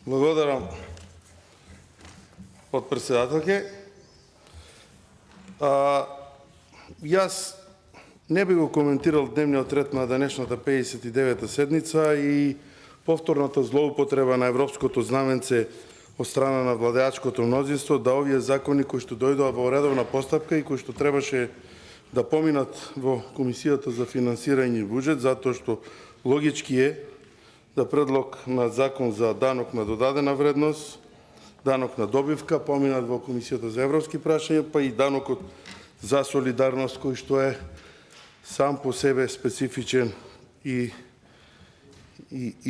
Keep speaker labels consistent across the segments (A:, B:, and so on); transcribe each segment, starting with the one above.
A: Благодарам, подпредседателке. Јас не би го коментирал дневниот ред на денешната 59-та седница и повторната злоупотреба на европското знаменце од страна на владеачкото мнозинство, да овие закони кои што дојдоа во редовна постапка и кои што требаше да поминат во Комисијата за финансирање и буџет, затоа што логички е да предлог на закон за данок на додадена вредност, данок на добивка, поминат во Комисијата за европски прашања, па и данокот за солидарност, кој што е сам по себе специфичен и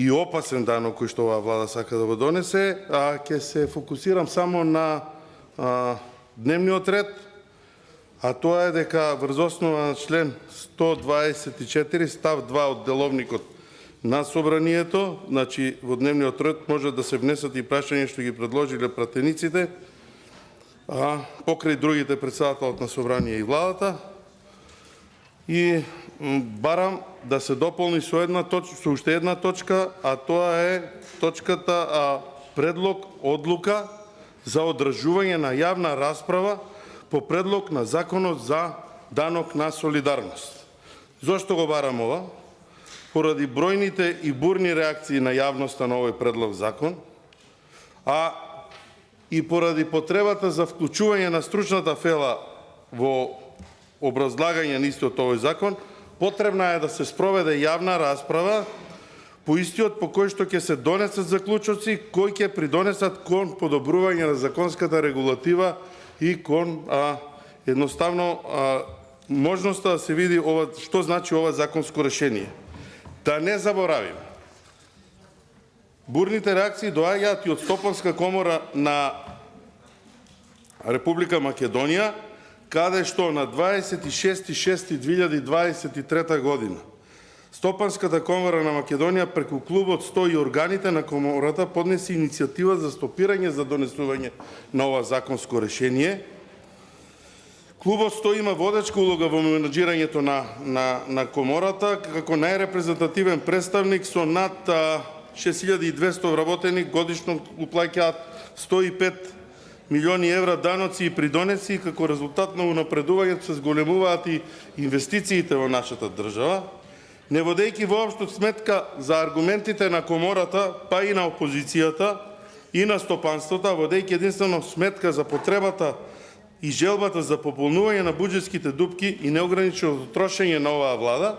A: опасен данок кој што оваа влада сака да го донесе, а ќе се фокусирам само на дневниот ред, а тоа е дека врз основа на член 124 став 2 од деловникот на собранието, значи во дневниот ред може да се внесат и прашања што ги предложиле пратениците, покрај другите председателот на собрание и владата, и барам да се дополни со уште една точка, а тоа е точката предлог одлука за одржување на јавна расправа по предлог на законот за данок на солидарност. Зошто го барам ова? Поради бројните и бурни реакции на јавноста на овој предлог закон, и поради потребата за вклучување на стручната фела во образлагање на истиот овој закон, потребна е да се спроведе јавна расправа по истиот, по кој што ќе се донесат заклучоци кои ќе придонесат кон подобрување на законската регулатива и кон едноставно можноста да се види што значи ова законско решение. Да не заборавим, бурните реакции доаѓаат и од Стопанска комора на Република Македонија, каде што на 26.6.2023 година Стопанската комора на Македонија преку клубот 100 и органите на комората поднесе иницијатива за стопирање за донесување на ова законско решение. Клубот 100 има водечка улога во менаџирањето на комората, како најрепрезентативен представник со над 6200 вработени, годишно уплаќаат 105 милиони евра даноци и придонеси, како резултат на унапредувањето се зголемуваат и инвестициите во нашата држава, не водејќи воопшто сметка за аргументите на комората, па и на опозицијата и на стопанството, водејќи единствено сметка за потребата и желбата за пополнување на буџетските дупки и неограниченото трошење на оваа влада.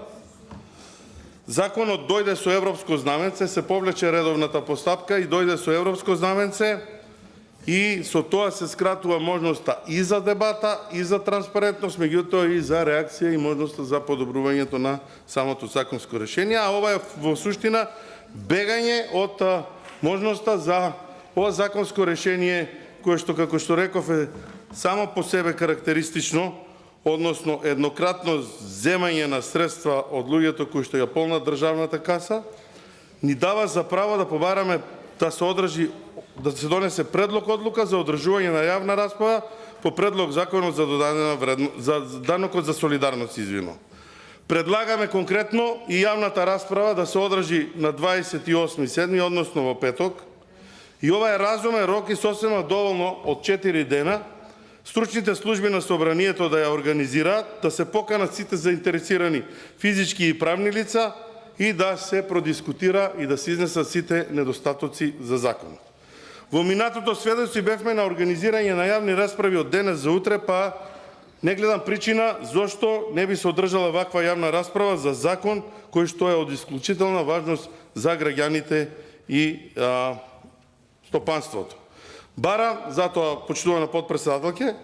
A: Законот дојде со европско знаменце, се повлече редовната постапка и дојде со европско знаменце, и со тоа се скратува можноста и за дебата, и за транспарентност, меѓутоа и за реакција и можноста за подобрувањето на самото законско решение, а ова е во суштина бегање од можноста за ова законско решение, кое што, како што реков, е само по себе карактеристично, односно еднократно земање на средства од луѓето кои што ја полнат државната каса, ни дава за право да побараме да се донесе предлог одлука за одржување на јавна расправа по предлог законот за додадена вредност, за данокот за солидарност, Предлагаме конкретно и јавната расправа да се одржи на 28.7, односно во петок. И ова е разумен рок и сосема доволно од 4 дена стручните служби на собранието да ја организираат, да се поканат сите заинтересирани физички и правни лица и да се продискутира и да се изнесат сите недостатоци за законот. Во минатото сведоци бевме на организирање на јавни расправи од денес за утре, па не гледам причина зошто не би се одржала ваква јавна расправа за закон кој што е од исклучителна важност за граѓаните и стопанството. Барам, затоа, почитувана подпредседателке,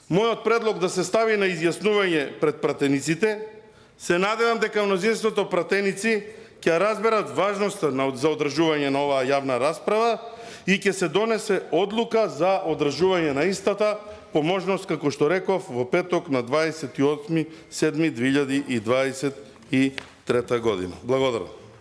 A: мојот предлог да се стави на изјаснување пред пратениците. Се надевам дека мнозинството пратеници ќе разберат важноста за одржување на оваа јавна расправа и ќе се донесе одлука за одржување на истата по можност, како што реков, во петок на 28.7.2023 година. Благодарам.